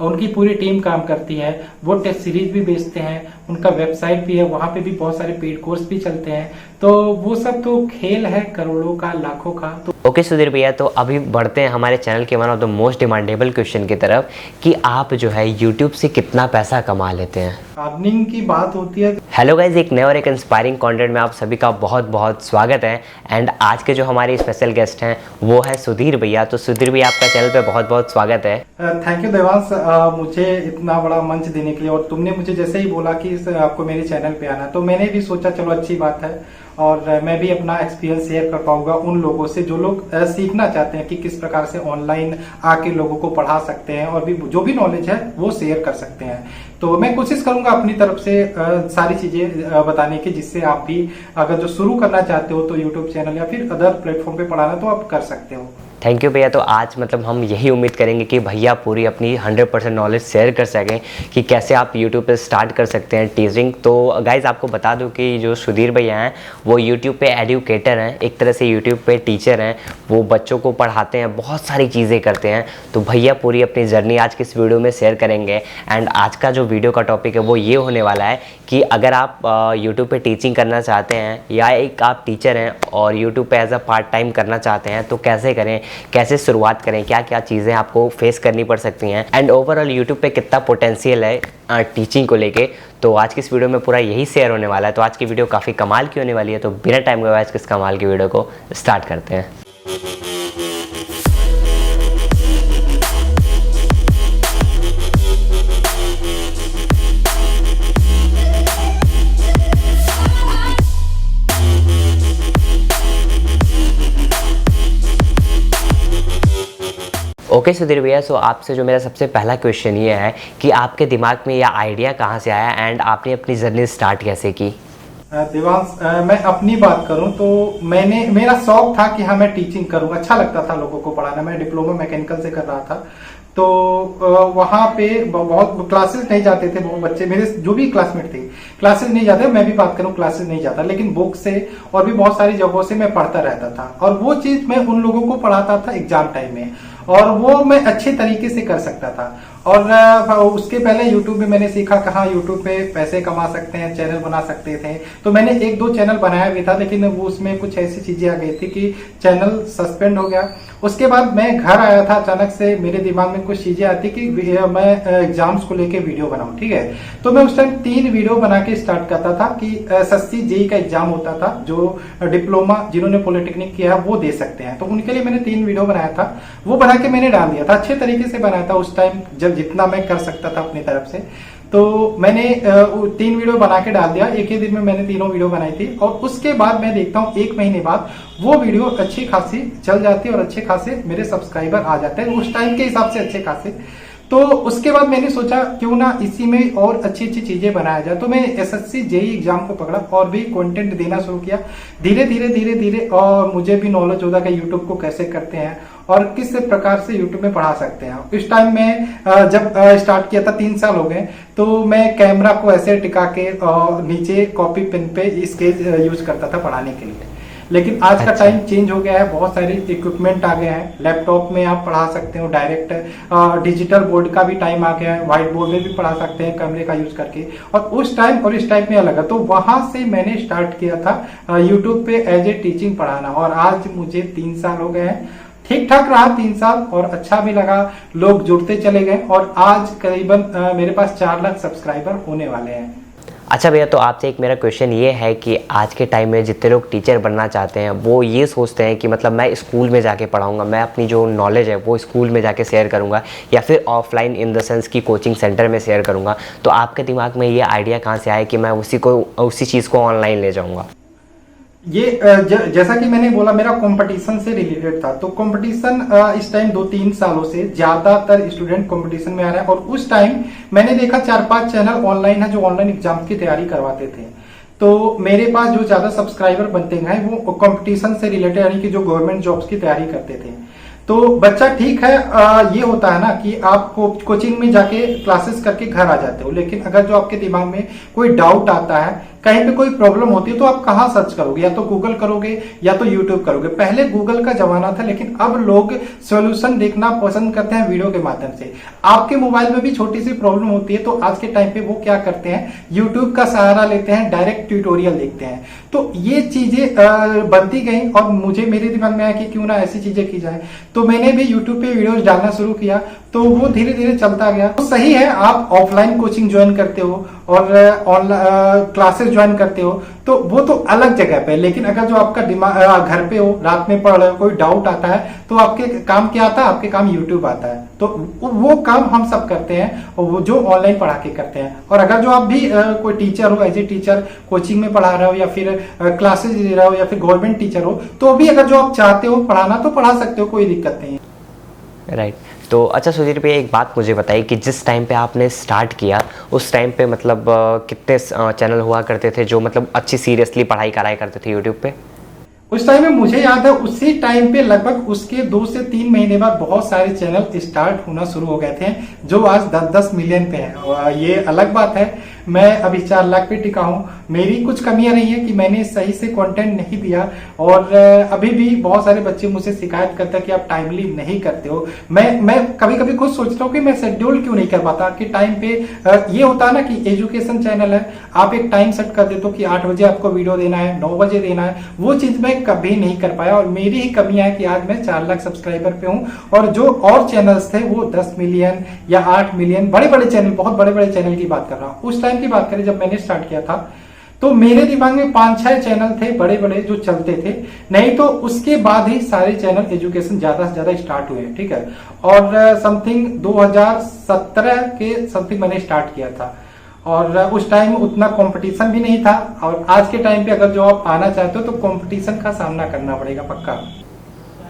उनकी पूरी टीम काम करती है। वो टेस्ट सीरीज भी बेचते हैं, उनका वेबसाइट भी है, वहां पे भी बहुत सारे पेड कोर्स भी चलते हैं। तो वो सब तो खेल है करोड़ों का, लाखों का। तो ओके सुधीर भैया, तो अभी बढ़ते हैं हमारे चैनल के one of the most demandable question की तरफ कि आप जो है यूट्यूब से कितना पैसा कमा लेते हैं। अर्निंग की बात होती है। हेलो गाइज, एक नए और एक इंस्पायरिंग कंटेंट में आप सभी का बहुत बहुत स्वागत है। एंड आज के जो हमारे स्पेशल गेस्ट हैं वो है सुधीर भैया। तो सुधीर भैया, आपका चैनल पे बहुत बहुत स्वागत है। थैंक यू देवांश, मुझे इतना बड़ा मंच देने के लिए। और तुमने मुझे जैसे ही बोला कि आपको मेरे चैनल पे आना, तो मैंने भी सोचा चलो अच्छी बात है, और मैं भी अपना एक्सपीरियंस शेयर कर पाऊंगा उन लोगों से जो लोग सीखना चाहते हैं कि किस प्रकार से ऑनलाइन आके लोगों को पढ़ा सकते हैं, और भी जो भी नॉलेज है वो शेयर कर सकते हैं। तो मैं कोशिश करूंगा अपनी तरफ से सारी चीजें बताने की, जिससे आप भी अगर जो शुरू करना चाहते हो तो यूट्यूब चैनल या फिर अदर प्लेटफॉर्म पे पढ़ाना तो आप कर सकते हो। थैंक यू भैया। तो आज मतलब हम यही उम्मीद करेंगे कि भैया पूरी अपनी 100% नॉलेज शेयर कर सकें कि कैसे आप यूट्यूब पे स्टार्ट कर सकते हैं टीचिंग। तो गाइज आपको बता दूं कि जो सुधीर भैया हैं वो यूट्यूब पे एडुकेटर हैं, एक तरह से यूट्यूब पे टीचर हैं। वो बच्चों को पढ़ाते हैं, बहुत सारी चीज़ें करते हैं। तो भैया पूरी अपनी जर्नी आज की इस वीडियो में शेयर करेंगे। एंड आज का जो वीडियो का टॉपिक है वो ये होने वाला है कि अगर आप यूट्यूब पे टीचिंग करना चाहते हैं या एक आप टीचर हैं और यूट्यूब पे एज अ पार्ट टाइम करना चाहते हैं तो कैसे करें, कैसे शुरुआत करें, क्या क्या चीज़ें आपको फेस करनी पड़ सकती हैं, एंड ओवरऑल यूट्यूब पे कितना पोटेंशियल है टीचिंग को लेके। तो आज की इस वीडियो में पूरा यही शेयर होने वाला है। तो आज की वीडियो काफ़ी कमाल की होने वाली है। तो बिना टाइम गवाए आज के इस कमाल की वीडियो को स्टार्ट करते हैं। ओके सुधीर भैया, सो आपसे जो मेरा सबसे पहला क्वेश्चन ये है कि आपके दिमाग में यह आइडिया कहाँ से आया एंड आपने अपनी जर्नी स्टार्ट कैसे की। देवांश, मैं अपनी बात करूं तो मेरा शौक था कि हाँ मैं टीचिंग करूं, अच्छा लगता था लोगों को पढ़ाना। मैं डिप्लोमा मैकेनिकल से कर रहा था। तो वहां पे बहुत क्लासेस नहीं जाते थे, बहुत बच्चे मेरे जो भी क्लासमेट थे क्लासेस नहीं जाते। मैं भी बात करूं क्लासेस नहीं जाता, लेकिन बुक से और भी बहुत सारी जगहों से मैं पढ़ता रहता था। और वो चीज मैं उन लोगों को पढ़ाता था एग्जाम टाइम में, और वो मैं अच्छे तरीके से कर सकता था। और उसके पहले यूट्यूब में मैंने सीखा कहाँ यूट्यूब पे पैसे कमा सकते हैं, चैनल बना सकते थे। तो मैंने 1-2 चैनल बनाया भी था, लेकिन वो उसमें कुछ ऐसी चीजें आ गई थी कि चैनल सस्पेंड हो गया। उसके बाद मैं घर आया था, अचानक से मेरे दिमाग में कुछ चीजें आती कि मैं एग्जाम्स को लेके वीडियो बनाऊं, ठीक है। तो मैं उस टाइम 3 वीडियो बना के स्टार्ट करता था कि SSC JEE का एग्जाम होता था, जो डिप्लोमा जिन्होंने पॉलिटेक्निक किया है वो दे सकते हैं। तो उनके लिए मैंने 3 वीडियो बनाया था, वो बना के मैंने डाल दिया था। अच्छे तरीके से बनाया था उस टाइम, जब जितना मैं कर सकता था अपनी तरफ से। तो मैंने 3 वीडियो बना के डाल दिया, एक ही दिन में मैंने 3 वीडियो बनाई थी। और उसके बाद मैं देखता हूँ 1 महीने बाद वो वीडियो अच्छी खासी चल जाती है और अच्छे खासे मेरे सब्सक्राइबर आ जाते हैं, उस टाइम के हिसाब से अच्छे खासे। तो उसके बाद मैंने सोचा क्यों ना इसी में और अच्छी अच्छी चीजें बनाया जाए। तो मैं SSC JEE एग्जाम को पकड़ा और भी कंटेंट देना शुरू किया। धीरे धीरे और मुझे भी नॉलेज होता कि यूट्यूब को कैसे करते हैं और किस प्रकार से यूट्यूब में पढ़ा सकते हैं। इस टाइम में जब स्टार्ट किया था 3 साल हो गए, तो मैं कैमरा को ऐसे टिका के नीचे कॉपी पेन पे स्केच यूज करता था पढ़ाने के लिए। लेकिन आज का टाइम चेंज हो गया है, बहुत सारे इक्विपमेंट आ गए हैं। लैपटॉप में आप पढ़ा सकते हो डायरेक्ट, डिजिटल बोर्ड का भी टाइम आ गया है, व्हाइट बोर्ड में भी पढ़ा सकते हैं कैमरे का यूज करके। और उस टाइम और इस टाइम में अलग है। तो वहां से मैंने स्टार्ट किया था यूट्यूब पे एज ए टीचिंग पढ़ाना, और आज मुझे 3 साल हो गए हैं। ठीक ठाक रहा 3 साल और अच्छा भी लगा, लोग जुड़ते चले गए, और आज करीबन मेरे पास 4 लाख सब्सक्राइबर होने वाले हैं। अच्छा भैया, तो आपसे एक मेरा क्वेश्चन ये है कि आज के टाइम में जितने लोग टीचर बनना चाहते हैं वो ये सोचते हैं कि मतलब मैं स्कूल में जाके पढ़ाऊंगा, मैं अपनी जो नॉलेज है वो स्कूल में जाके शेयर करूंगा या फिर ऑफलाइन इन द सेंस की कोचिंग सेंटर में शेयर करूंगा। तो आपके दिमाग में ये आइडिया कहाँ से आया कि मैं उसी चीज़ को ऑनलाइन ले जाऊँगा। ये जैसा कि मैंने बोला मेरा कंपटीशन से रिलेटेड था। तो कंपटीशन इस टाइम 2-3 सालों से ज्यादातर स्टूडेंट कंपटीशन में आ रहे हैं। और उस टाइम मैंने देखा 4-5 चैनल ऑनलाइन है जो ऑनलाइन एग्जाम की तैयारी करवाते थे। तो मेरे पास जो ज्यादा सब्सक्राइबर बनते हैं वो कंपटीशन से रिलेटेड, यानी कि जो गवर्नमेंट जॉब्स की तैयारी करते थे। तो बच्चा ठीक है, ये होता है ना कि आप कोचिंग में जाके क्लासेस करके घर आ जाते हो, लेकिन अगर जो आपके दिमाग में कोई डाउट आता है कहीं पे कोई प्रॉब्लम होती है तो आप कहाँ सर्च करोगे, या तो गूगल करोगे या तो यूट्यूब करोगे। पहले गूगल का जमाना था, लेकिन अब लोग सॉल्यूशन देखना पसंद करते हैं वीडियो के माध्यम से। आपके मोबाइल में भी छोटी सी प्रॉब्लम होती है तो आज के टाइम पे वो क्या करते हैं, यूट्यूब का सहारा लेते हैं, डायरेक्ट ट्यूटोरियल देखते हैं। तो ये चीजें बनती गई और मुझे मेरे दिमाग में आया कि क्यों ना ऐसी चीजें की जाए, तो मैंने भी यूट्यूब पे वीडियोस डालना शुरू किया। तो वो धीरे धीरे चलता गया। तो सही है, आप ऑफलाइन कोचिंग ज्वाइन करते हो और ऑनलाइन क्लासेस ज्वाइन करते हो तो वो तो अलग जगह पे, लेकिन अगर जो आपका दिमाग घर पे हो, रात में पढ़ रहे हो, कोई डाउट आता है तो आपके काम क्या आता है, आपके काम यूट्यूब आता है। तो वो काम हम सब करते हैं और वो जो ऑनलाइन पढ़ा के करते हैं। और अगर जो आप भी कोई टीचर हो, एज ए टीचर कोचिंग में पढ़ा रहे हो या फिर क्लासेस दे रहे हो या फिर गवर्नमेंट टीचर हो, तो भी अगर जो आप चाहते हो पढ़ाना तो पढ़ा सकते हो, कोई दिक्कत नहीं है। राइट। तो अच्छा सुधीर भैया, एक बात मुझे बताइए कि जिस टाइम पे आपने स्टार्ट किया उस टाइम पे मतलब कितने चैनल हुआ करते थे जो मतलब अच्छी सीरियसली पढ़ाई कराया करते थे यूट्यूब पे? उस टाइम में मुझे याद है, उसी टाइम पे लगभग उसके 2 से 3 महीने बाद बहुत सारे चैनल स्टार्ट होना शुरू हो गए थे जो आज 10-10 मिलियन पे हैं। और ये अलग बात है, मैं अभी 4 लाख पे टिका हूँ। मेरी कुछ कमियां रही है कि मैंने सही से कंटेंट नहीं दिया और अभी भी बहुत सारे बच्चे मुझसे शिकायत करते हैं कि आप टाइमली नहीं करते हो। मैं कभी कभी खुद सोचता हूँ कि मैं शेड्यूल क्यों नहीं कर पाता कि टाइम पे ये होता है ना कि एजुकेशन चैनल है, आप एक टाइम सेट कर देते हो कि 8 बजे आपको वीडियो देना है, 9 बजे देना है। वो चीज मैं कभी नहीं कर पाया और मेरी ही कमियां है कि आज मैं 4 लाख सब्सक्राइबर पे हूँ और जो और चैनल्स थे वो 10 मिलियन या 8 मिलियन, बड़े बड़े चैनल, बहुत बड़े बड़े चैनल की बात कर रहा हूँ। उस टाइम की बात करें जब मैंने स्टार्ट किया था तो मेरे दिमाग में 5-6 चैनल थे बड़े बड़े जो चलते थे, नहीं तो उसके बाद ही सारे चैनल एजुकेशन ज्यादा से ज्यादा स्टार्ट हुए, ठीक है। और समथिंग 2017 के समथिंग मैंने स्टार्ट किया था और उस टाइम उतना कंपटीशन भी नहीं था। और आज के टाइम पे अगर जो आप आना चाहते हो तो कंपटीशन का सामना करना पड़ेगा पक्का।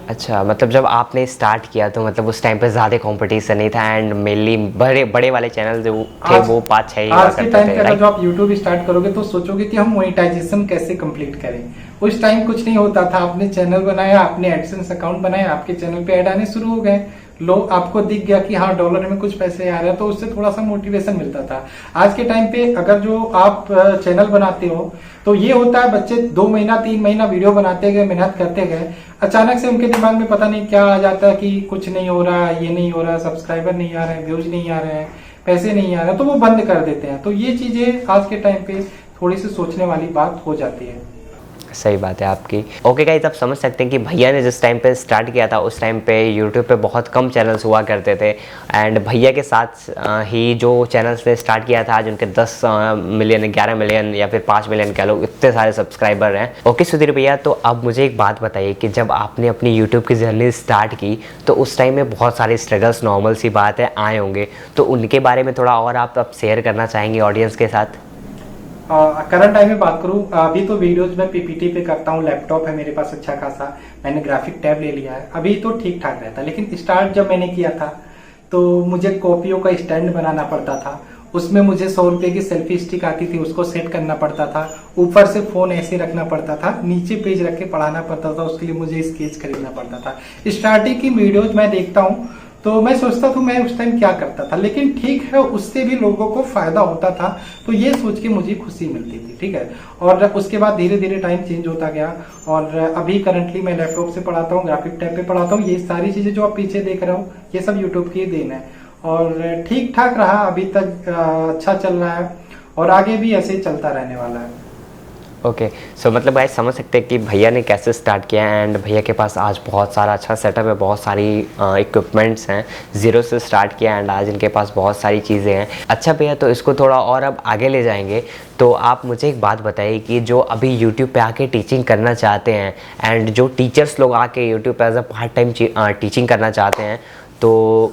अच्छा, मतलब जब आपने स्टार्ट किया तो मतलब उस टाइम पे ज़्यादा कंपटीशन नहीं था एंड मेनली बड़े बड़े वाले चैनल जो थे वो 5-6 ही हुआ आज के करते टाइम थे, पे अगर राइट? जो आप यूट्यूब स्टार्ट करोगे तो सोचोगे कि हम मोनेटाइजेशन कैसे कंप्लीट करें। उस टाइम कुछ नहीं होता था, आपने चैनल बनाया, आपने एडसेंस अकाउंट बनाया, आपके चैनल पे ऐड आने शुरू हो गए, लोग आपको दिख गया कि हाँ डॉलर में कुछ पैसे आ रहे हैं, तो उससे थोड़ा सा मोटिवेशन मिलता था। आज के टाइम पे अगर जो आप चैनल बनाते हो तो ये होता है, बच्चे 2 महीना 3 महीना वीडियो बनाते गए, मेहनत करते गए, अचानक से उनके दिमाग में पता नहीं क्या आ जाता है कि कुछ नहीं हो रहा, ये नहीं हो रहा, सब्सक्राइबर नहीं आ रहे हैं, व्यूज नहीं आ रहे हैं, पैसे नहीं आ रहे हैं, तो वो बंद कर देते हैं। तो ये चीजें आज के टाइम पे थोड़ी सी सोचने वाली बात हो जाती है। सही बात है आपकी। ओके गाइस, आप समझ सकते हैं कि भैया ने जिस टाइम पे स्टार्ट किया था उस टाइम पे यूट्यूब पे बहुत कम चैनल्स हुआ करते थे एंड भैया के साथ ही जो चैनल्स ने स्टार्ट किया था आज उनके 10 मिलियन, 11 मिलियन या फिर 5 मिलियन कह लो, इतने सारे सब्सक्राइबर हैं। ओके सुधीर भैया, तो अब मुझे एक बात बताइए कि जब आपने अपनी यूट्यूब की जर्नी स्टार्ट की तो उस टाइम में बहुत सारे स्ट्रगल्स, नॉर्मल सी बात है, आए होंगे, तो उनके बारे में थोड़ा और आप अब शेयर करना चाहेंगे ऑडियंस के साथ? करंट टाइम में बात करूं, अभी तो वीडियोज में पीपीटी पे करता हूं, लैपटॉप है मेरे पास अच्छा खासा, मैंने ग्राफिक टैब ले लिया है, अभी तो ठीक ठाक रहता है। लेकिन स्टार्ट जब मैंने किया था तो मुझे कॉपियों का स्टैंड बनाना पड़ता था, उसमें मुझे 100 रुपए की सेल्फी स्टिक आती थी, उसको सेट करना पड़ता था, ऊपर से फोन ऐसे रखना पड़ता था, नीचे पेज रख के पढ़ाना पड़ता था, उसके लिए मुझे स्केच खरीदना पड़ता था। स्टार्टिंग की वीडियोज मैं देखता हूँ तो मैं सोचता था मैं उस टाइम क्या करता था, लेकिन ठीक है उससे भी लोगों को फायदा होता था, तो ये सोच के मुझे खुशी मिलती थी, ठीक है। और उसके बाद धीरे धीरे टाइम चेंज होता गया और अभी करंटली मैं लैपटॉप से पढ़ाता हूँ, ग्राफिक टैब पे पढ़ाता हूँ। ये सारी चीजें जो आप पीछे देख रहे हो ये सब यूट्यूब की देन है और ठीक ठाक रहा अभी तक, अच्छा चल रहा है और आगे भी ऐसे ही चलता रहने वाला है। ओके, सो मतलब भाई समझ सकते हैं कि भैया ने कैसे स्टार्ट किया एंड भैया के पास आज बहुत सारा अच्छा सेटअप है, बहुत सारी इक्विपमेंट्स हैं, ज़ीरो से स्टार्ट किया एंड आज इनके पास बहुत सारी चीज़ें हैं। अच्छा भैया, तो इसको थोड़ा और अब आगे ले जाएंगे, तो आप मुझे एक बात बताइए कि जो अभी यूट्यूब पे आके टीचिंग करना चाहते हैं एंड जो टीचर्स लोग आके यूट्यूब पे as a part time teaching करना चाहते हैं, तो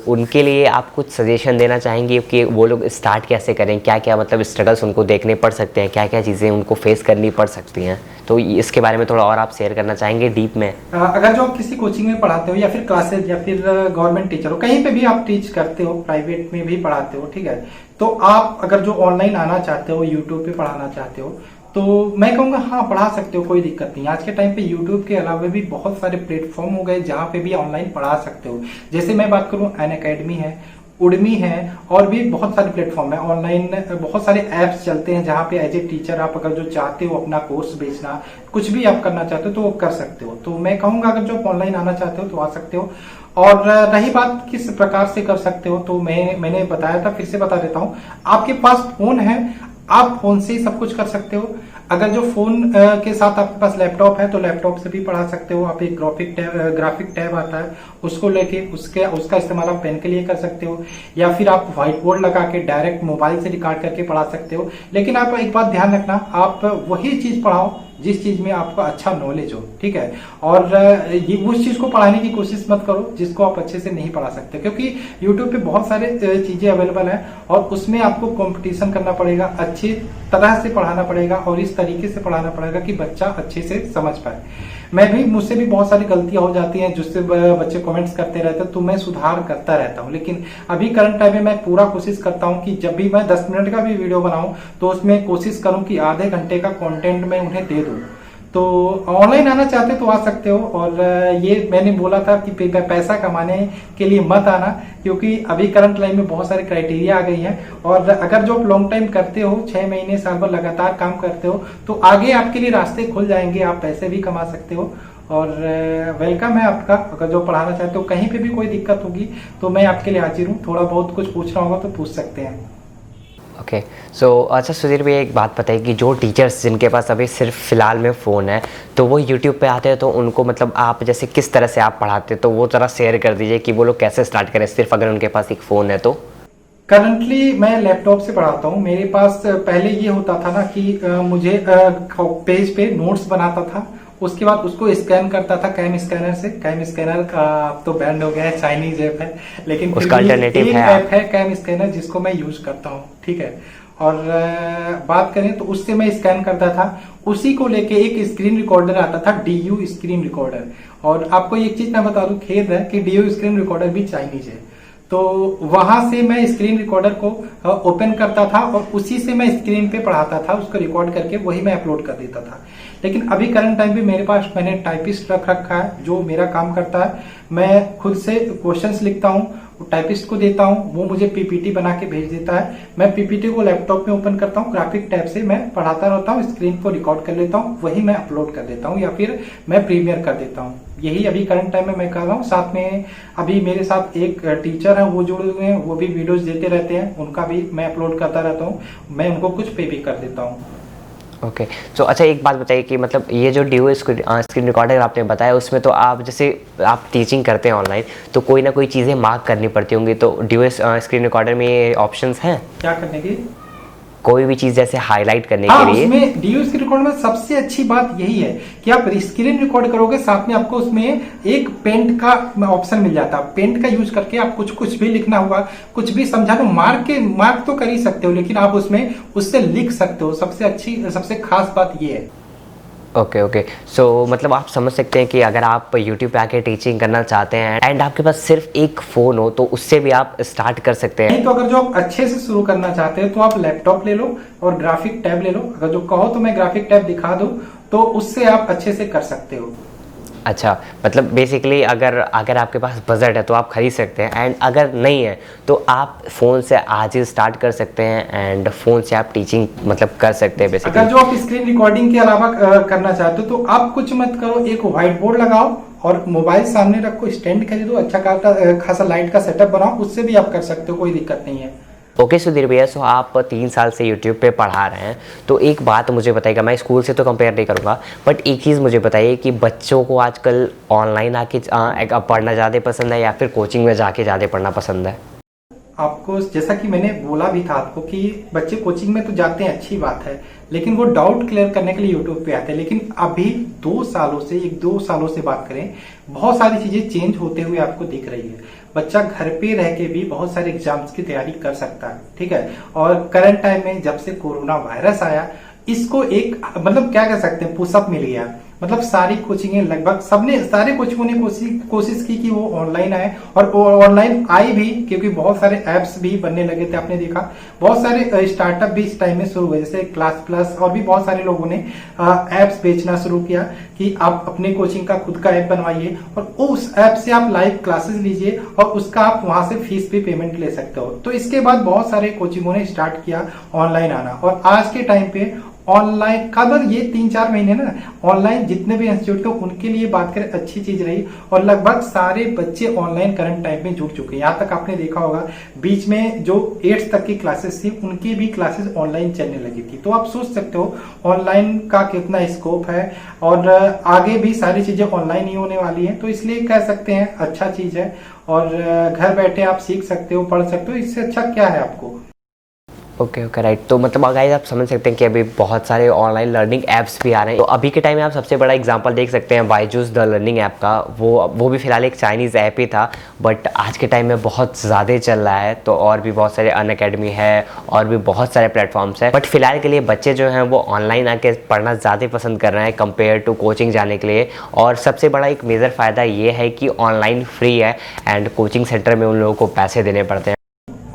उनके लिए आप कुछ सजेशन देना चाहेंगे कि वो लोग स्टार्ट कैसे करें, क्या क्या मतलब स्ट्रगल्स उनको देखने पड़ सकते हैं, क्या क्या चीज़ें उनको फेस करनी पड़ सकती हैं, तो इसके बारे में थोड़ा और आप शेयर करना चाहेंगे डीप में? अगर जो आप किसी कोचिंग में पढ़ाते हो या फिर क्लासेज या फिर गवर्नमेंट टीचर हो, कहीं पे भी आप टीच करते हो, प्राइवेट में भी पढ़ाते हो, ठीक है, तो आप अगर जो ऑनलाइन आना चाहते हो, यूट्यूब पे पढ़ाना चाहते हो, तो मैं कहूँगा हाँ पढ़ा सकते हो, कोई दिक्कत नहीं। आज के टाइम पे यूट्यूब के अलावा भी बहुत सारे प्लेटफॉर्म हो गए जहाँ पे भी ऑनलाइन पढ़ा सकते हो। जैसे मैं बात करूँ, अनअकैडमी है, उडमी है, और भी बहुत सारे प्लेटफॉर्म है ऑनलाइन, बहुत सारे ऐप्स चलते हैं जहाँ पे एज ए टीचर आप अगर जो चाहते हो अपना कोर्स बेचना, कुछ भी आप करना चाहते हो तो वो कर सकते हो। तो मैं कहूंगा अगर जो आप ऑनलाइन आना चाहते हो तो आ सकते हो। और रही बात किस प्रकार से कर सकते हो, तो मैंने बताया था, फिर से बता देता हूँ। आपके पास फोन है, आप फोन से ही सब कुछ कर सकते हो। अगर जो फोन के साथ आपके पास लैपटॉप है तो लैपटॉप से भी पढ़ा सकते हो। आप एक ग्राफिक टैब आता है, उसको लेके उसका इस्तेमाल आप पेन के लिए कर सकते हो, या फिर आप व्हाइट बोर्ड लगा के डायरेक्ट मोबाइल से रिकॉर्ड करके पढ़ा सकते हो। लेकिन आप एक बात ध्यान रखना, आप वही चीज पढ़ाओ जिस चीज में आपका अच्छा नॉलेज हो, ठीक है। और ये उस चीज को पढ़ाने की कोशिश मत करो जिसको आप अच्छे से नहीं पढ़ा सकते, क्योंकि यूट्यूब पे बहुत सारे चीजें अवेलेबल है और उसमें आपको कंपटीशन करना पड़ेगा, अच्छी तरह से पढ़ाना पड़ेगा और इस तरीके से पढ़ाना पड़ेगा कि बच्चा अच्छे से समझ पाए। मुझसे भी बहुत सारी गलतियां हो जाती हैं जिससे बच्चे कमेंट्स करते रहते हैं, तो मैं सुधार करता रहता हूं। लेकिन अभी करंट टाइम में मैं पूरा कोशिश करता हूं कि जब भी मैं 10 मिनट का भी वीडियो बनाऊं तो उसमें कोशिश करूं कि आधे घंटे का कंटेंट मैं उन्हें दे दूं। तो ऑनलाइन आना चाहते तो आ सकते हो। और ये मैंने बोला था कि पैसा कमाने के लिए मत आना, क्योंकि अभी करंट लाइन में बहुत सारे क्राइटेरिया आ गई हैं। और अगर जो आप लॉन्ग टाइम करते हो, 6 महीने साल भर लगातार काम करते हो, तो आगे आपके लिए रास्ते खुल जाएंगे, आप पैसे भी कमा सकते हो। और वेलकम है आपका। अगर जो पढ़ाना चाहते हो, कहीं पे भी कोई दिक्कत होगी तो मैं आपके लिए हाजिर हूँ। थोड़ा बहुत कुछ पूछना होगा तो पूछ सकते हैं। ओके सो अच्छा सुधीर भैया, एक बात बताइए कि जो टीचर्स जिनके पास अभी सिर्फ फ़िलहाल में फ़ोन है तो वो यूट्यूब पे आते हैं, तो उनको मतलब आप जैसे किस तरह से आप पढ़ाते हैं, तो वो ज़रा शेयर कर दीजिए कि वो लोग कैसे स्टार्ट करें सिर्फ अगर उनके पास एक फ़ोन है तो। करंटली मैं लैपटॉप से पढ़ाता हूँ। मेरे पास पहले ये होता था ना कि मुझे पेज पे नोट्स बनाता था, उसके बाद उसको स्कैन करता था कैम स्कैनर से। कैम स्कैनर का अब तो बैंड हो गया है, चाइनीज ऐप है, लेकिन उसका अल्टरनेटिव एक है ऐप है कैम स्कैनर जिसको मैं यूज करता हूँ, ठीक है। और बात करें तो उससे मैं स्कैन करता था, उसी को लेके एक स्क्रीन रिकॉर्डर आता था, DU स्क्रीन रिकॉर्डर। और आपको एक चीज मैं बता दूं, खेद है कि DU स्क्रीन रिकॉर्डर भी चाइनीज है। तो वहां से मैं स्क्रीन रिकॉर्डर को ओपन करता था और उसी से मैं स्क्रीन पे पढ़ाता था, उसको रिकॉर्ड करके वही मैं अपलोड कर देता था। लेकिन अभी करंट टाइम पे मेरे पास मैंने टाइपिस्ट रख रखा है जो मेरा काम करता है। मैं खुद से क्वेश्चंस लिखता हूँ, टाइपिस्ट को देता हूँ, वो मुझे PPT बना के भेज देता है। मैं PPT को लैपटॉप में ओपन करता हूँ, ग्राफिक टैब से मैं पढ़ाता रहता हूँ, स्क्रीन को रिकॉर्ड कर लेता हूँ, वही मैं अपलोड कर देता हूँ या फिर मैं प्रीमियर कर देता हूँ। यही अभी करंट टाइम में मैं कर रहा हूँ। साथ में अभी मेरे साथ एक टीचर है, वो जुड़े हुए हैं, वो भी वीडियोज देते रहते हैं, उनका भी मैं अपलोड करता रहता हूँ, मैं उनको कुछ पे भी कर देता हूँ। ओके सो अच्छा एक बात बताइए कि मतलब ये जो DU स्क्रीन रिकॉर्डर आपने बताया, उसमें तो आप जैसे आप टीचिंग करते हैं ऑनलाइन तो कोई ना कोई चीज़ें मार्क करनी पड़ती होंगी, तो DU स्क्रीन रिकॉर्डर में ये ऑप्शंस हैं क्या करने की? कोई भी चीज़ जैसे हाईलाइट करने हाँ, के लिए? उसमें DU स्क्रीन रिकॉर्ड में सबसे अच्छी बात यही है कि आप स्क्रीन रिकॉर्ड करोगे, साथ में आपको उसमें एक पेंट का ऑप्शन मिल जाता है। पेंट का यूज करके आप कुछ भी लिखना हुआ, कुछ भी समझाना, मार्क तो कर ही सकते हो, लेकिन आप उसमें उससे लिख सकते हो। सबसे खास बात ये है। ओके सो मतलब आप समझ सकते हैं कि अगर आप YouTube पे आके टीचिंग करना चाहते हैं एंड आपके पास सिर्फ एक फ़ोन हो तो उससे भी आप स्टार्ट कर सकते हैं। नहीं तो अगर जो आप अच्छे से शुरू करना चाहते हैं तो आप लैपटॉप ले लो और ग्राफिक टैब ले लो। अगर जो कहो तो मैं ग्राफिक टैब दिखा दूं तो उससे आप अच्छे से कर सकते हो। अच्छा मतलब बेसिकली अगर आपके पास बजट है तो आप खरीद सकते हैं, एंड अगर नहीं है तो आप फ़ोन से आज ही स्टार्ट कर सकते हैं एंड फ़ोन से आप टीचिंग मतलब कर सकते हैं बेसिकली। अगर जो आप स्क्रीन रिकॉर्डिंग के अलावा करना चाहते हो तो आप कुछ मत करो, एक व्हाइट बोर्ड लगाओ और मोबाइल सामने रखो, स्टैंड खरीदो, अच्छा खासा लाइट का सेटअप बनाओ, उससे भी आप कर सकते हो, कोई दिक्कत नहीं है। ओके सुधीर भैया, सो आप 3 साल से यूट्यूब पे पढ़ा रहे हैं, तो एक बात मुझे बताइएगा, मैं स्कूल से तो कंपेयर नहीं करूँगा, बट एक चीज़ मुझे बताइए कि बच्चों को आजकल ऑनलाइन आके पढ़ना ज़्यादा पसंद है या फिर कोचिंग में जाके ज़्यादा पढ़ना पसंद है? आपको जैसा कि मैंने बोला भी था आपको कि बच्चे कोचिंग में तो जाते हैं, अच्छी बात है, लेकिन वो डाउट क्लियर करने के लिए यूट्यूब पे आते हैं। लेकिन अभी 2 सालों से बात करें, बहुत सारी चीजें चेंज होते हुए आपको दिख रही है। बच्चा घर पे रह के भी बहुत सारे एग्जाम्स की तैयारी कर सकता है, ठीक है। और करंट टाइम में जब से कोरोना वायरस आया, इसको एक मतलब क्या कह सकते हैं, पुशअप मिल गया। मतलब सारी कोचिंगें लगभग सबने सारे कोचिंगों ने कोशिश की कि वो ऑनलाइन आए, और ऑनलाइन आई भी, क्योंकि बहुत सारे ऐप्स भी बनने लगे थे। आपने देखा बहुत सारे स्टार्टअप भी इस टाइम में शुरू हुए, जैसे क्लास प्लस, और भी बहुत सारे लोगों ने ऐप्स बेचना शुरू किया कि आप अपने कोचिंग का खुद का ऐप बनवाइए और उस ऐप से आप लाइव क्लासेस लीजिए और उसका आप वहां से फीस भी पेमेंट ले सकते हो। तो इसके बाद बहुत सारे कोचिंगों ने स्टार्ट किया ऑनलाइन आना, और आज के टाइम पे ऑनलाइन का ये 3-4 महीने ना ऑनलाइन जितने भी इंस्टीट्यूट थे उनके लिए बात करें अच्छी चीज रही, और लगभग सारे बच्चे ऑनलाइन करंट टाइम में जुड़ चुके हैं। यहाँ तक आपने देखा होगा बीच में जो 8th तक की क्लासेस थी उनकी भी क्लासेस ऑनलाइन चलने लगी थी। तो आप सोच सकते हो ऑनलाइन का कितना स्कोप है, और आगे भी सारी चीजें ऑनलाइन ही होने वाली है। तो इसलिए कह सकते हैं अच्छा चीज है, और घर बैठे आप सीख सकते हो, पढ़ सकते हो, इससे अच्छा क्या है आपको। Okay right. तो मतलब गाइस आप समझ सकते हैं कि अभी बहुत सारे ऑनलाइन लर्निंग ऐप्स भी आ रहे हैं। तो अभी के टाइम में आप सबसे बड़ा एग्जांपल देख सकते हैं बायजूस द लर्निंग ऐप का। वो भी फिलहाल एक चाइनीज़ ऐप ही था, बट आज के टाइम में बहुत ज़्यादा चल रहा है। तो और भी बहुत सारे अनअकैडमी है और भी बहुत सारे प्लेटफॉर्म्स हैं, बट फिलहाल के लिए बच्चे जो हैं वो ऑनलाइन आके पढ़ना ज़्यादा पसंद कर रहे हैं कंपेयर टू कोचिंग जाने के लिए। और सबसे बड़ा एक मेजर फ़ायदा ये है कि ऑनलाइन फ्री है एंड कोचिंग सेंटर में उन लोगों को पैसे देने पड़ते हैं।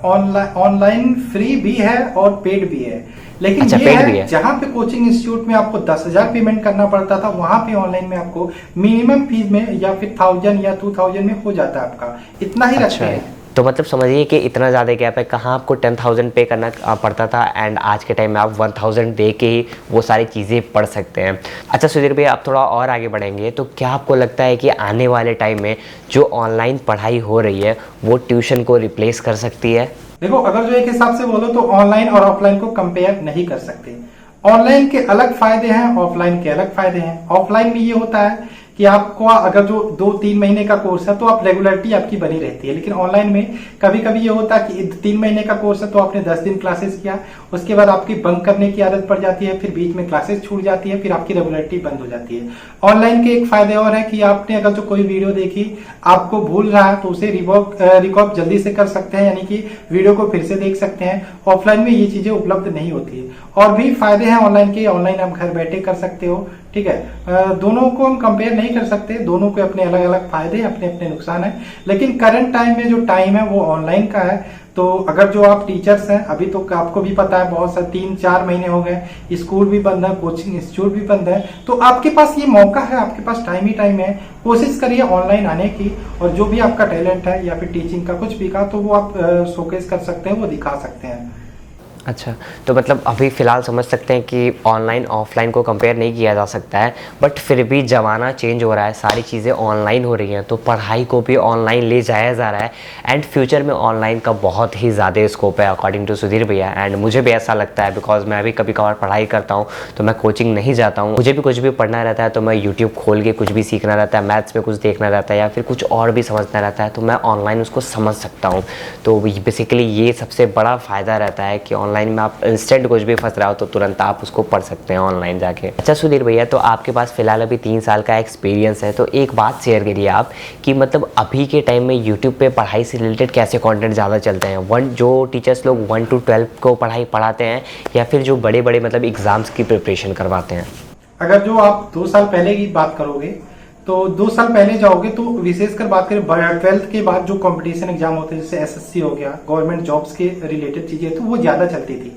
ऑनलाइन फ्री भी है और पेड भी है, लेकिन अच्छा, ये पेड है, भी है। जहाँ पे कोचिंग इंस्टीट्यूट में आपको 10,000 पेमेंट करना पड़ता था, वहां पे ऑनलाइन में आपको मिनिमम फीस में या फिर 1000 या 2000 में हो जाता है आपका, इतना ही रखते हैं। तो मतलब समझिए कि इतना ज़्यादा गैप है। कहाँ आपको 10,000 पे करना पड़ता था एंड आज के टाइम में आप 1000 दे के ही वो सारी चीज़ें पढ़ सकते हैं। अच्छा सुधीर भैया, आप थोड़ा और आगे बढ़ेंगे तो क्या आपको लगता है कि आने वाले टाइम में जो ऑनलाइन पढ़ाई हो रही है वो ट्यूशन को रिप्लेस कर सकती है? देखो, अगर जो एक हिसाब से बोलो तो ऑनलाइन और ऑफलाइन को कंपेयर नहीं कर सकते। ऑनलाइन के अलग फायदे हैं, ऑफलाइन के अलग फायदे हैं। ऑफलाइन में ये होता है कि आपको अगर जो 2-3 महीने का कोर्स है तो आप रेगुलरिटी आपकी बनी रहती है, लेकिन ऑनलाइन में कभी कभी ये होता है कि 3 महीने का कोर्स है तो आपने 10 दिन क्लासेस किया, उसके बाद आपकी बंक करने की आदत पड़ जाती है, फिर बीच में क्लासेस छूट जाती है, फिर आपकी रेगुलरिटी बंद हो जाती है। ऑनलाइन के एक फायदे और है कि आपने अगर जो कोई वीडियो देखी आपको भूल रहा है तो उसे रिकॉर्ड जल्दी से कर सकते हैं, यानी कि वीडियो को फिर से देख सकते हैं। ऑफलाइन में ये चीजें उपलब्ध नहीं होती है। और भी फायदे हैं ऑनलाइन के, ऑनलाइन आप घर बैठे कर सकते हो, ठीक है। दोनों को हम कंपेयर नहीं कर सकते, दोनों के अपने अलग अलग फायदे अपने अपने नुकसान है, लेकिन करंट टाइम में जो टाइम है वो ऑनलाइन का है। तो अगर जो आप टीचर्स हैं, अभी तो आपको भी पता है बहुत सारे 3-4 महीने हो गए, स्कूल भी बंद है, कोचिंग इंस्टीट्यूट भी बंद है, तो आपके पास ये मौका है, आपके पास टाइम ही टाइम है। कोशिश करिए ऑनलाइन आने की, और जो भी आपका टैलेंट है या फिर टीचिंग का कुछ भी का तो वो आप शोकेस कर सकते हैं, वो दिखा सकते हैं। अच्छा, तो मतलब अभी फ़िलहाल समझ सकते हैं कि ऑनलाइन ऑफलाइन को कंपेयर नहीं किया जा सकता है, बट फिर भी ज़माना चेंज हो रहा है, सारी चीज़ें ऑनलाइन हो रही हैं, तो पढ़ाई को भी ऑनलाइन ले जाया जा रहा है एंड फ्यूचर में ऑनलाइन का बहुत ही ज़्यादा स्कोप है अकॉर्डिंग टू सुधीर भैया। एंड मुझे भी ऐसा लगता है, बिकॉज मैं भी कभी कभार पढ़ाई करता हूँ तो मैं कोचिंग नहीं जाता हूँ, मुझे भी कुछ भी पढ़ना रहता है तो मैं यूट्यूब खोल के कुछ भी सीखना रहता है, मैथ्स में कुछ देखना रहता है या फिर कुछ और भी समझना रहता है, तो मैं ऑनलाइन उसको समझ सकता हूँ। तो बेसिकली ये सबसे बड़ा फ़ायदा रहता है कि ऑनलाइन में आप कुछ भी फंस रहा हो तो तुरंत आप उसको पढ़ सकते हैं ऑनलाइन जाके। अच्छा सुधीर भैया, तो आपके पास फिलहाल अभी 3 साल का एक्सपीरियंस है, तो एक बात शेयर करिए आप कि मतलब अभी के टाइम में यूट्यूब पे पढ़ाई से रिलेटेड कैसे कंटेंट ज़्यादा चलते हैं? जो टीचर्स लोग 1 to 12 को पढ़ाई पढ़ाते हैं या फिर जो बड़े बड़े मतलब एग्जाम्स की प्रिपरेशन करवाते हैं? अगर जो आप 2 साल पहले की बात करोगे तो 2 साल पहले जाओगे तो विशेषकर बात करें 12th के बाद जो कंपटीशन एग्जाम होते हैं, जैसे एसएससी हो गया, गवर्नमेंट जॉब्स के रिलेटेड चीजें, तो वो ज्यादा चलती थी।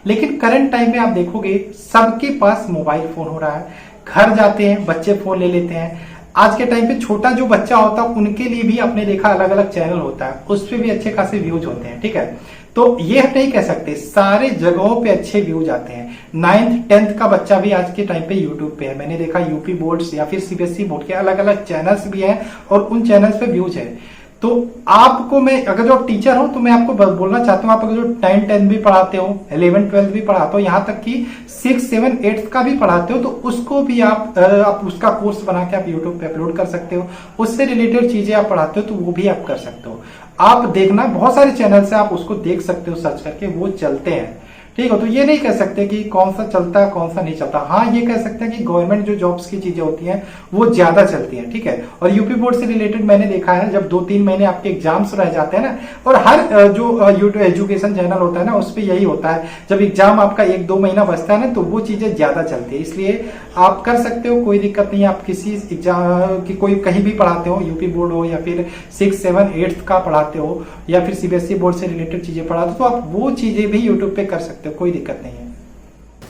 लेकिन करंट टाइम में आप देखोगे सबके पास मोबाइल फोन हो रहा है, घर जाते हैं बच्चे फोन ले लेते हैं। आज के टाइम पे छोटा जो बच्चा होता है उनके लिए भी आपने देखा अलग अलग चैनल होता है, उस पर भी अच्छे खासे व्यूज होते हैं, ठीक है। तो ये हम नहीं कह सकते, सारे जगहों पे अच्छे व्यूज आते हैं। 9th 10th का बच्चा भी आज के टाइम पे यूट्यूब पे है। मैंने देखा यूपी बोर्ड्स या फिर सीबीएसई बोर्ड के अलग अलग चैनल्स भी हैं और उन चैनल्स पे व्यूज है। तो आपको मैं अगर जो टीचर हो तो मैं आपको बोलना चाहता हूँ, आप अगर जो 9th 10th भी पढ़ाते हो, 11th 12th भी पढ़ाते हो, यहाँ तक कि 6th 7th 8th का भी पढ़ाते हो, तो उसको भी आप उसका कोर्स बना के आप यूट्यूब पे अपलोड कर सकते हो। उससे रिलेटेड चीजें आप पढ़ाते हो तो वो भी आप कर सकते हो। आप देखना बहुत सारे चैनल से आप उसको देख सकते हो, सर्च करके वो चलते हैं, ठीक है। तो ये नहीं कह सकते कि कौन सा चलता है कौन सा नहीं चलता। हाँ, ये कह सकते हैं कि गवर्नमेंट जो जॉब्स की चीजें होती हैं वो ज्यादा चलती हैं, ठीक है। और यूपी बोर्ड से रिलेटेड मैंने देखा है, जब 2-3 महीने आपके एग्जाम्स रह जाते हैं ना, और हर जो यूट्यूब एजुकेशन चैनल होता है ना, उस पर यही होता है, जब एग्जाम आपका 1-2 महीना बचता है ना, तो वो चीजें ज्यादा चलती है। इसलिए आप कर सकते हो, कोई दिक्कत नहीं है। आप किसी एग्जाम की कोई कहीं भी पढ़ाते हो, यूपी बोर्ड हो या फिर 6, 7, 8 का पढ़ाते हो या फिर सीबीएसई बोर्ड से रिलेटेड चीजें पढ़ाते हो, तो आप वो चीजें भी यूट्यूब पे कर सकते हो, कोई दिक्कत नहीं है।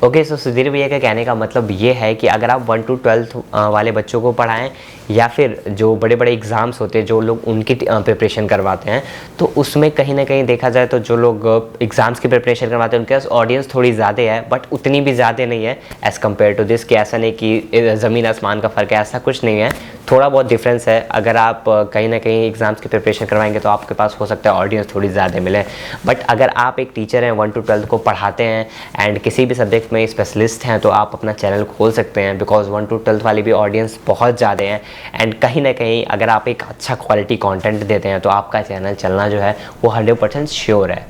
ओके, सो सुधीर भैया का कहने का मतलब ये है कि अगर आप 1 to 12 वाले बच्चों को पढ़ाएं या फिर जो बड़े बड़े एग्ज़ाम्स होते हैं जो लोग उनकी प्रिपरेशन करवाते हैं, तो उसमें कहीं ना कहीं देखा जाए तो जो लोग एग्ज़ाम्स की प्रिपरेशन करवाते हैं उनके पास ऑडियंस थोड़ी ज़्यादा है, बट उतनी भी ज़्यादा नहीं है एज़ कम्पेयर टू दिस, कि ऐसा नहीं कि ज़मीन आसमान का फ़र्क है, ऐसा कुछ नहीं है, थोड़ा बहुत डिफरेंस है। अगर आप कहीं ना कहीं एग्ज़ाम्स की प्रिपरेशन करवाएंगे तो आपके पास हो सकता है ऑडियंस थोड़ी ज़्यादा मिले, बट अगर आप एक टीचर हैं 1 to 12 को पढ़ाते हैं एंड किसी भी सब्जेक्ट में स्पेशलिस्ट हैं, तो आप अपना चैनल खोल सकते हैं, बिकॉज 1 to 12 वाली भी ऑडियंस बहुत ज़्यादा है। एंड कहीं ना कहीं अगर आप एक अच्छा क्वालिटी कंटेंट देते हैं तो आपका चैनल चलना जो है वो 100% श्योर है।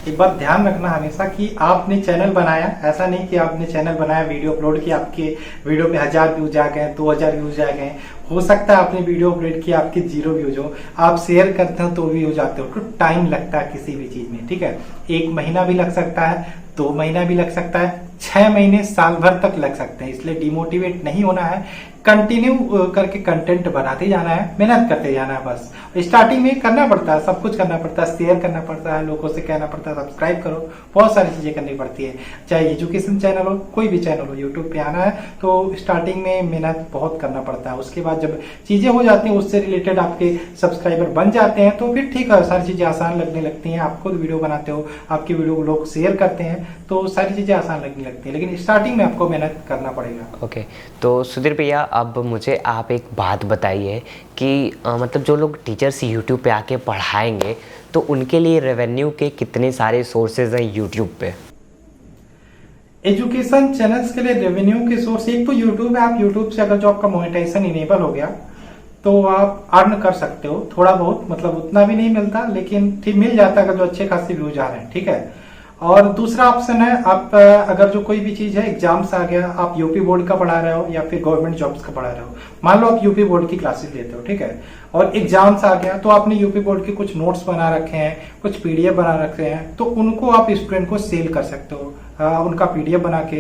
एक बात ध्यान रखना हमेशा कि आपने चैनल बनाया, ऐसा नहीं कि आपने चैनल बनाया, वीडियो अपलोड किया, आपके वीडियो पे 1000 व्यूज आ गए, 2000 व्यूज आ गए, हो सकता है आपने वीडियो अपलोड किया आपके 0 व्यूज हो, आप शेयर करते हो तो भी हो जाते हो। तो टाइम लगता है किसी भी चीज में, ठीक है। 1 महीना भी लग सकता है, 2 महीना भी लग सकता है, 6 महीने, साल भर तक लग सकते हैं। इसलिए डिमोटिवेट नहीं होना है, कंटिन्यू करके कंटेंट बनाते जाना है, मेहनत करते जाना है। बस स्टार्टिंग में करना पड़ता है, सब कुछ करना पड़ता है, शेयर करना पड़ता है, लोगों से कहना पड़ता है सब्सक्राइब करो, बहुत सारी चीजें करनी पड़ती है। चाहे एजुकेशन चैनल हो, कोई भी चैनल हो, यूट्यूब पे आना है तो स्टार्टिंग में मेहनत बहुत करना पड़ता है। उसके बाद जब चीजें हो जाती हैं, उससे रिलेटेड आपके सब्सक्राइबर बन जाते हैं, तो फिर ठीक है, सारी चीजें आसान लगने लगती हैं। आप खुद वीडियो बनाते हो, आपकी वीडियो को लोग शेयर करते हैं, तो सारी चीजें आसान लगने लगती है, लेकिन स्टार्टिंग में आपको मेहनत करना पड़ेगा। ओके, तो सुधीर भैया अब मुझे आप एक बात बताइए कि मतलब जो लोग टीचर्स यूट्यूब पे आके पढ़ाएंगे तो उनके लिए रेवेन्यू के कितने सारे सोर्सेज हैं यूट्यूब पे? एजुकेशन चैनल्स के लिए रेवेन्यू के सोर्स एक तो यूट्यूब है। आप यूट्यूब से अगर जो आपका मोनेटाइजेशन इनेबल हो गया तो आप अर्न कर सकते हो थोड़ा बहुत, मतलब उतना भी नहीं मिलता लेकिन ठीक मिल जाता है अगर जो अच्छे खासे व्यूज आ रहे हैं, ठीक है। और दूसरा ऑप्शन है, आप अगर जो कोई भी चीज है, एग्जाम्स आ गया, आप यूपी बोर्ड का पढ़ा रहे हो या फिर गवर्नमेंट जॉब्स का पढ़ा रहे हो, मान लो आप यूपी बोर्ड की क्लासेस लेते हो, ठीक है, और एग्जाम्स आ गया तो आपने यूपी बोर्ड के कुछ नोट्स बना रखे हैं, कुछ पीडीएफ बना रखे हैं, तो उनको आप स्टूडेंट को सेल कर सकते हो। उनका पीडीएफ बना के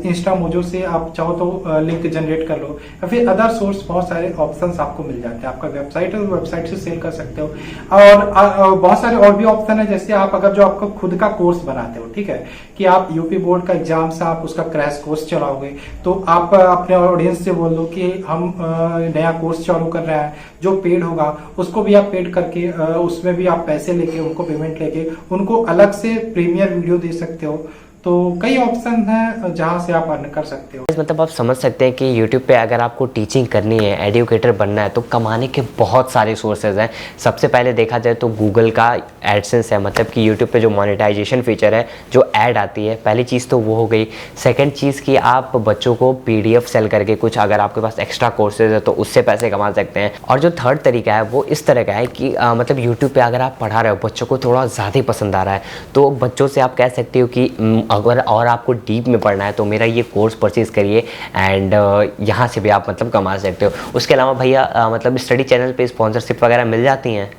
इंस्टा मोजो से आप चाहो तो लिंक जनरेट कर लो, या फिर अदर सोर्स, बहुत सारे ऑप्शंस आपको मिल जाते हैं। आपका वेबसाइट है, वेबसाइट से सेल कर सकते हो। और बहुत सारे और भी ऑप्शन है, जैसे आप अगर जो आपका खुद का कोर्स बनाते हो, ठीक है, कि आप यूपी बोर्ड का एग्जाम से आप उसका क्रैश कोर्स चलाओगे, तो आप अपने ऑडियंस से बोल दो कि हम नया कोर्स चालू कर रहे हैं, जो पेड होगा उसको भी आप पेड करके उसमें भी आप पैसे लेके, उनको पेमेंट लेके, उनको अलग से प्रीमियर वीडियो दे सकते हो। तो कई ऑप्शन हैं जहां से आप अर्न कर सकते हो। मतलब आप समझ सकते हैं कि YouTube पे अगर आपको टीचिंग करनी है, एडुकेटर बनना है, तो कमाने के बहुत सारे सोर्सेज हैं। सबसे पहले देखा जाए तो गूगल का एडसेंस है, मतलब कि YouTube पे जो मोनेटाइजेशन फीचर है, जो ऐड आती है, पहली चीज़ तो वो हो गई। सेकंड चीज़ कि आप बच्चों को PDF सेल करके कुछ, अगर आपके पास एक्स्ट्रा कोर्सेज है तो उससे पैसे कमा सकते हैं। और जो थर्ड तरीका है वो इस तरह का है कि मतलब YouTube पे अगर आप पढ़ा रहे हो, बच्चों को थोड़ा ज़्यादा पसंद आ रहा है, तो बच्चों से आप कह सकते हो कि अगर और आपको डीप में पढ़ना है तो मेरा ये कोर्स परचेज़ करिए, एंड यहाँ से भी आप मतलब कमा सकते हो। उसके अलावा भैया मतलब स्टडी चैनल पे स्पॉन्सरशिप वगैरह मिल जाती हैं?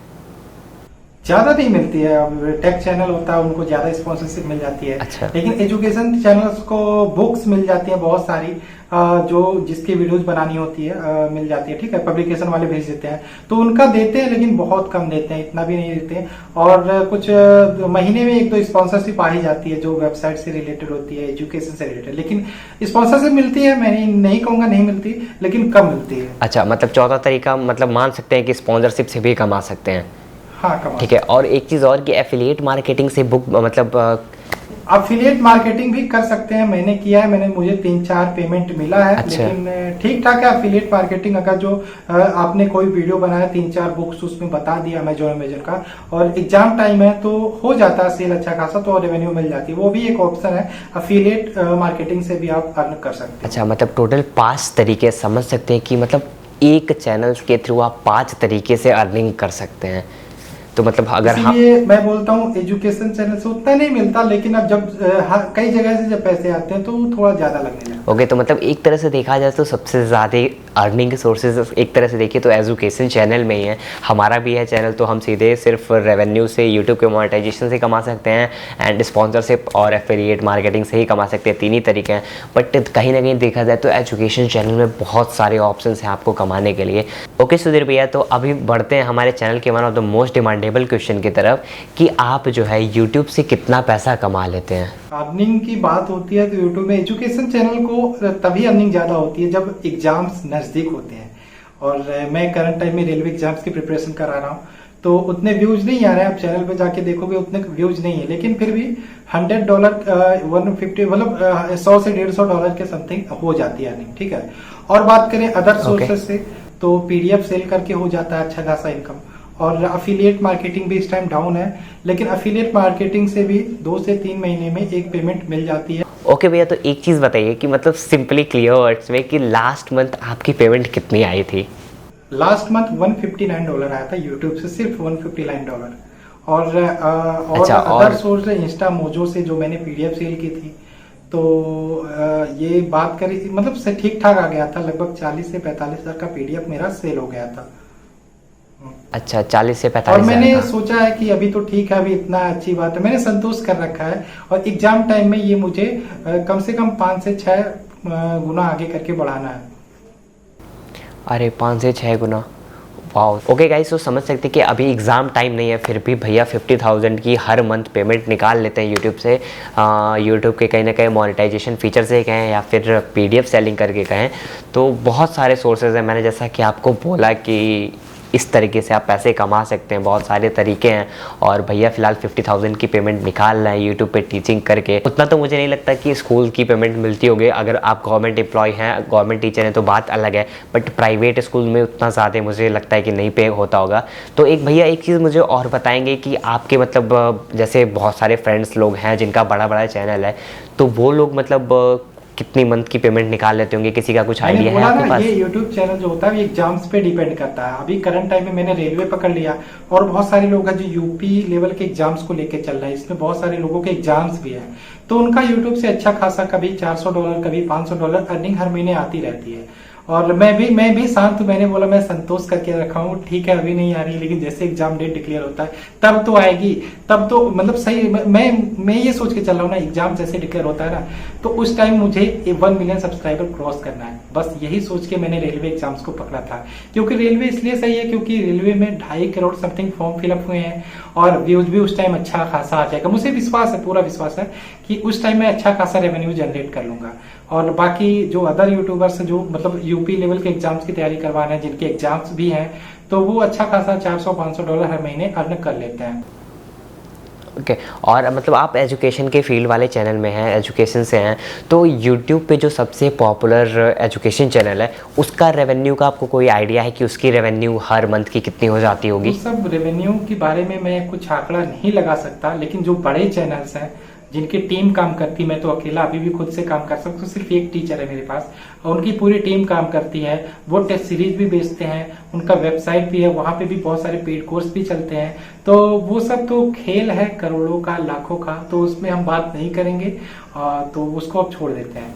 ज्यादा नहीं मिलती है, अब टेक चैनल होता है उनको ज्यादा स्पॉन्सरशिप मिल जाती है। अच्छा। लेकिन एजुकेशन चैनल्स को बुक्स मिल जाती है बहुत सारी, जो जिसकी वीडियोस बनानी होती है मिल जाती है, ठीक है, पब्लिकेशन वाले भेज देते हैं, तो उनका देते हैं लेकिन बहुत कम देते हैं, इतना भी नहीं देते। और कुछ महीने में 1-2 स्पॉन्सरशिप आ ही जाती है जो वेबसाइट से रिलेटेड होती है, एजुकेशन से रिलेटेड, लेकिन स्पॉन्सरशिप मिलती है, मैं नहीं कहूंगा नहीं मिलती, लेकिन कम मिलती है। अच्छा, मतलब चौथा तरीका मतलब मान सकते हैं कि स्पॉन्सरशिप से भी कमा सकते हैं। हाँ, कमा। ठीक है। और एक चीज़ और कि एफिलिएट मार्केटिंग से बुक मतलब अफिलिएट मार्केटिंग भी कर सकते हैं, मैंने किया है, मुझे 3-4 पेमेंट मिला है। अच्छा। लेकिन ठीक ठाक है अफिलिएट मार्केटिंग। अगर जो आपने कोई वीडियो बनाया, 3-4 बुक्स उसमें बता दिया अमेजोन का, और एग्जाम टाइम है तो हो जाता है सेल अच्छा खासा, तो रेवेन्यू मिल जाती है। वो भी एक ऑप्शन है, अफिलिएट मार्केटिंग से भी आप अर्न कर सकते हैं। अच्छा, मतलब टोटल 5 तरीके समझ सकते हैं कि मतलब एक चैनल के थ्रू आप 5 तरीके से अर्निंग कर सकते हैं। तो मतलब अगर हम इसलिए मैं बोलता हूँ एजुकेशन चैनल से उतना नहीं मिलता, लेकिन अब जब कई जगह से जब पैसे आते हैं तो थोड़ा ज्यादा लगने लगता ओके, तो मतलब एक तरह से देखा जाए तो सबसे ज़्यादा अर्निंग के सोर्सेज एक तरह से देखिए तो एजुकेशन चैनल में ही है। हमारा भी है चैनल, तो हम सीधे सिर्फ रेवेन्यू से, यूट्यूब के मोनेटाइजेशन से कमा सकते हैं एंड स्पॉन्सरशिप और एफिलिएट मार्केटिंग से ही कमा सकते हैं, तीन ही तरीके हैं। बट कहीं ना कहीं देखा जाए तो एजुकेशन चैनल में बहुत सारे ऑप्शंस हैं आपको कमाने के लिए। ओके सुधीर भैया, तो अभी बढ़ते हैं हमारे चैनल के one of the most demandable question की तरफ कि आप जो है यूट्यूब से कितना पैसा कमा लेते हैं। अर्निंग की बात होती है तो यूट्यूब में एजुकेशन चैनल को तभी अर्निंग ज्यादा होती है जब एग्जाम्स नजदीक होते हैं। और मैं करंट टाइम में रेलवे एग्जाम्स की प्रिपरेशन करा रहा हूँ, तो उतने व्यूज नहीं आ रहे हैं। आप चैनल पे जाके देखोगे उतने व्यूज नहीं है, लेकिन फिर भी $100 150 मतलब $100 से $150 के समथिंग हो जाती है अर्निंग, ठीक है। और बात करें अदर सोर्सेज से तो पीडीएफ सेल करके हो जाता है अच्छा खासा इनकम। और अफिलिएट मार्केटिंग भी इस टाइम डाउन है, लेकिन अफिलिएट मार्केटिंग से भी 2 से 3 महीने में एक पेमेंट मिल जाती है। ओके भैया, तो एक चीज़ बताइए कि मतलब सिंपली क्लियर वर्ड्स में कि लास्ट मंथ आपकी पेमेंट कितनी आई थी। लास्ट मंथ $159 आया था यूट्यूब से, सिर्फ $159। और अच्छा, अदर सोर्स इंस्टा मोजो से जो मैंने पीडीएफ सेल की थी, तो ये बात करी मतलब से ठीक ठाक आ गया था, लगभग 40 से 45 हज़ार का पीडीएफ मेरा सेल हो गया था। अच्छा, 40 से 45 और मैंने हज़ार का। सोचा है कि अभी तो ठीक है, अभी इतना अच्छी बात है, मैंने संतोष कर रखा है। और एग्जाम टाइम में ये मुझे कम से कम 5 से 6 गुना आगे करके बढ़ाना है। अरे 5 से 6 गुना, वाओ। ओके गाइस, तो समझ सकते हैं कि अभी एग्ज़ाम टाइम नहीं है, फिर भी भैया 50,000 की हर मंथ पेमेंट निकाल लेते हैं यूट्यूब से। यूट्यूब के कहीं ना कहीं मोनेटाइजेशन फीचर से कहें या फिर पीडीएफ सेलिंग करके कहें, तो बहुत सारे सोर्सेज हैं। मैंने जैसा कि आपको बोला कि इस तरीके से आप पैसे कमा सकते हैं, बहुत सारे तरीके हैं। और भैया फ़िलहाल 50,000 की पेमेंट निकाल रहे हैं यूट्यूब पे टीचिंग करके। उतना तो मुझे नहीं लगता कि स्कूल की पेमेंट मिलती होगी। अगर आप गवर्नमेंट एम्प्लॉय हैं, गवर्नमेंट टीचर हैं तो बात अलग है, बट प्राइवेट स्कूल में उतना ज़्यादा मुझे लगता है कि नहीं पे होता होगा। तो एक भैया एक चीज़ मुझे और बताएंगे कि आपके मतलब जैसे बहुत सारे फ्रेंड्स लोग हैं जिनका बड़ा बड़ा चैनल है, तो वो लोग मतलब कितनी मंथ की पेमेंट निकाल लेते होंगे, किसी का कुछ आइडिया है आपके पास? ये यूट्यूब चैनल जो होता है ये एग्जाम्स पे डिपेंड करता है। अभी करंट टाइम में मैंने रेलवे पकड़ लिया, और बहुत सारे लोग हैं जो यूपी लेवल के एग्जाम्स को लेके चल रहे हैं। इसमें बहुत सारे लोगों के एग्जाम्स भी है, तो उनका यूट्यूब से अच्छा खासा कभी $400 कभी $500 अर्निंग हर महीने आती रहती है। और मैं भी शांत, मैंने बोला मैं संतोष करके रखा हूँ, ठीक है अभी नहीं आ रही, लेकिन जैसे एग्जाम डेट डिक्लेयर होता है तब तो आएगी। तब तो मतलब सही मैं ये सोच के चल रहा हूँ ना, एग्जाम जैसे डिक्लेयर होता है ना, तो उस टाइम मुझे 1 मिलियन सब्सक्राइबर क्रॉस करना है। बस यही सोच के मैंने रेलवे एग्जाम्स को पकड़ा था। क्योंकि रेलवे इसलिए सही है क्योंकि रेलवे में 2.5 करोड़ समथिंग फॉर्म फिलअप हुए हैं, और व्यूज भी उस टाइम अच्छा खासा आ जाएगा। मुझे विश्वास है, पूरा विश्वास है कि उस टाइम में अच्छा खासा रेवेन्यू जनरेट कर लूंगा। और बाकी जो अदर यूट्यूबर्स जो मतलब यूपी लेवल के एग्जाम्स की तैयारी करवाना है, जिनके एग्जाम्स भी हैं, तो वो अच्छा खासा $400-500 हर महीने अर्न कर लेते हैं। ओके और मतलब आप एजुकेशन के फील्ड वाले चैनल में हैं, एजुकेशन से हैं, तो यूट्यूब पे जो सबसे पॉपुलर एजुकेशन चैनल है उसका रेवेन्यू का आपको कोई आइडिया है कि उसकी रेवेन्यू हर मंथ की कितनी हो जाती होगी? उस सब रेवेन्यू के बारे में मैं कुछ आंकड़ा नहीं लगा सकता, लेकिन जो बड़े चैनल्स हैं जिनकी टीम काम करती, मैं तो अकेला अभी भी खुद से काम कर सकता हूँ, सिर्फ एक टीचर है मेरे पास और उनकी पूरी टीम काम करती है। वो टेस्ट सीरीज भी बेचते हैं, उनका वेबसाइट भी है, वहां पे भी बहुत सारे पेड कोर्स भी चलते हैं। तो वो सब तो खेल है करोड़ों का, लाखों का, तो उसमें हम बात नहीं करेंगे, तो उसको अब छोड़ देते हैं।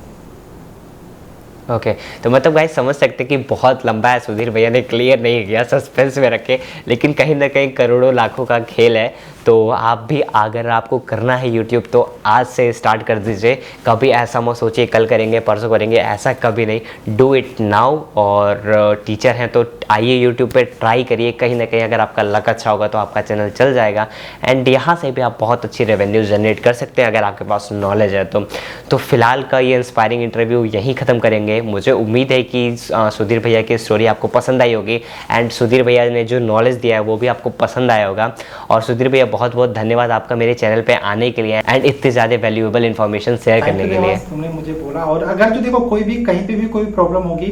ओके तो मतलब गाइस समझ सकते हैं कि बहुत लंबा है, सुधीर भैया ने क्लियर नहीं किया, सस्पेंस में रखे, लेकिन कहीं ना कहीं करोड़ों लाखों का खेल है। तो आप भी अगर आपको करना है यूट्यूब तो आज से स्टार्ट कर दीजिए। कभी ऐसा मत सोचिए कल करेंगे परसों करेंगे, ऐसा कभी नहीं, डू इट नाउ। और टीचर हैं तो आइए यूट्यूब पे ट्राई करिए, कहीं ना कहीं अगर आपका लक अच्छा होगा तो आपका चैनल चल जाएगा एंड यहाँ से भी आप बहुत अच्छी रेवेन्यू जनरेट कर सकते हैं अगर आपके पास नॉलेज है तो फिलहाल का ये इंस्पायरिंग इंटरव्यू यहीं ख़त्म करेंगे। मुझे उम्मीद है कि सुधीर भैया की स्टोरी आपको पसंद आई होगी एंड सुधीर भैया ने जो नॉलेज दिया है वो भी आपको पसंद आया होगा। और सुधीर भैया बहुत बहुत धन्यवाद आपका मेरे चैनल पे आने के लिए एंड इतने ज़्यादा वैल्यूएबल इन्फॉर्मेशन शेयर करने के लिए। तुमने मुझे बोला, और अगर जो देखो कोई भी कहीं पे भी कोई प्रॉब्लम होगी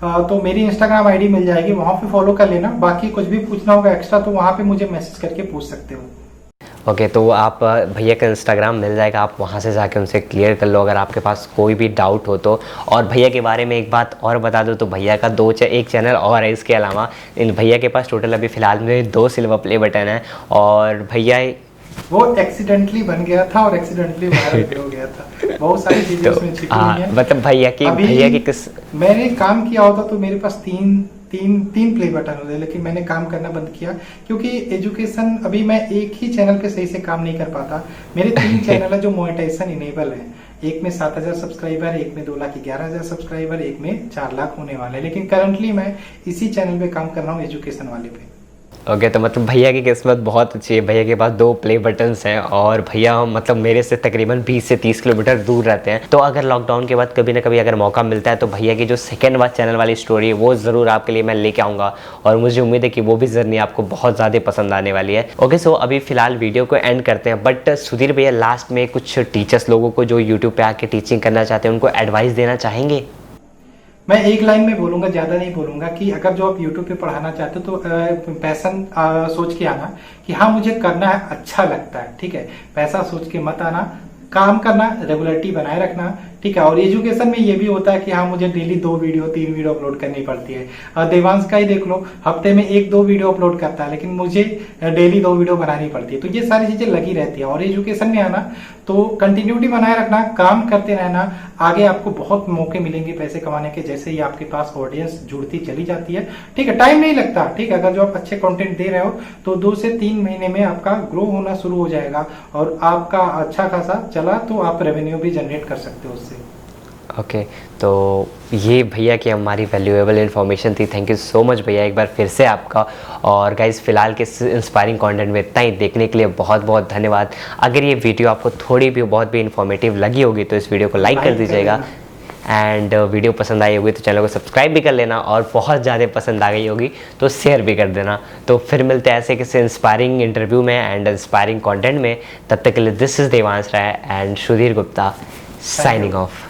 तो मेरी इंस्टाग्राम आईडी मिल जाएगी, वहां पे फॉलो कर लेना। बाकी कुछ भी पूछना होगा एक्स्ट्रा तो वहां पे मुझे मैसेज करके पूछ सकते हो। ओके तो आप भैया का इंस्टाग्राम मिल जाएगा, आप वहाँ से जाके उनसे क्लियर कर लो अगर आपके पास कोई भी डाउट हो तो। और भैया के बारे में एक बात और बता दो, तो भैया का एक चैनल और है इसके अलावा। इन भैया के पास टोटल अभी फ़िलहाल में 2 सिल्वर प्ले बटन है। और भैया वो एक्सीडेंटली बन गया था और एक्सीडेंटली वायरल भी हो गया था, बहुत सारी वीडियोस में छिपी हुई हैं। मतलब भैया की किस मैंने काम किया होता तो मेरे पास तीन प्ले बटन होते, लेकिन मैंने काम करना बंद किया क्योंकि एजुकेशन अभी मैं एक ही चैनल पे सही से काम नहीं कर पाता। मेरे 3 चैनल है जो मोनेटाइजेशन इनेबल है, एक में 7,000 सब्सक्राइबर, एक में 2,11,000 सब्सक्राइबर, एक में 4 लाख होने वाले हैं। लेकिन करंटली मैं इसी चैनल पे काम कर रहा हूँ, एजुकेशन वाले पे। ओके तो मतलब भैया की किस्मत बहुत अच्छी है, भैया के पास 2 प्ले बटन्स हैं। और भैया मतलब मेरे से तकरीबन 20 से 30 किलोमीटर दूर रहते हैं। तो अगर लॉकडाउन के बाद कभी ना कभी अगर मौका मिलता है तो भैया की जो सेकंड चैनल वाली स्टोरी है वो ज़रूर आपके लिए मैं लेके आऊँगा। और मुझे उम्मीद है कि वो भी जर्नी आपको बहुत ज़्यादा पसंद आने वाली है। ओके सो अभी फ़िलहाल वीडियो को एंड करते हैं, बट सुधीर भैया लास्ट में कुछ टीचर्स लोगों को जो यूट्यूब पर आके टीचिंग करना चाहते हैं उनको एडवाइस देना चाहेंगे? मैं एक लाइन में बोलूंगा, ज्यादा नहीं बोलूंगा, कि अगर जो आप यूट्यूब पे पढ़ाना चाहते हो तो पैसन सोच के आना कि हाँ मुझे करना है, अच्छा लगता है, ठीक है। पैसा सोच के मत आना, काम करना, रेगुलरिटी बनाए रखना, ठीक है। और एजुकेशन में ये भी होता है कि हाँ मुझे डेली 2 वीडियो 3 वीडियो अपलोड करनी पड़ती है। देवांश का ही देख लो, हफ्ते में 1-2 वीडियो अपलोड करता है, लेकिन मुझे डेली 2 वीडियो बनानी पड़ती है। तो ये सारी चीजें लगी रहती है। और एजुकेशन में आना तो कंटिन्यूटी बनाए रखना, काम करते रहना, आगे आपको बहुत मौके मिलेंगे पैसे कमाने के, जैसे ही आपके पास ऑडियंस जुड़ती चली जाती है, ठीक है। टाइम नहीं लगता, ठीक है। अगर जो आप अच्छे कंटेंट दे रहे हो तो 2 से 3 महीने में आपका ग्रो होना शुरू हो जाएगा और आपका अच्छा खासा चला तो आप रेवेन्यू भी जनरेट कर सकते हो उससे। ओके तो ये भैया की हमारी वैल्यूएबल इन्फॉर्मेशन थी। थैंक यू सो मच भैया एक बार फिर से आपका। और गाइज फिलहाल के इंस्पायरिंग कंटेंट में इतना ही, देखने के लिए बहुत बहुत धन्यवाद। अगर ये वीडियो आपको थोड़ी भी बहुत भी इन्फॉर्मेटिव लगी होगी तो इस वीडियो को लाइक कर दीजिएगा। एंड वीडियो पसंद आई होगी तो चैनल को सब्सक्राइब भी कर लेना, और बहुत ज़्यादा पसंद आ गई होगी तो शेयर भी कर देना। तो फिर मिलते हैं ऐसे किसी इंस्पायरिंग इंटरव्यू में एंड इंस्पायरिंग कंटेंट में। तब तक के लिए this is Devansh Rai and Sudhir Gupta signing of.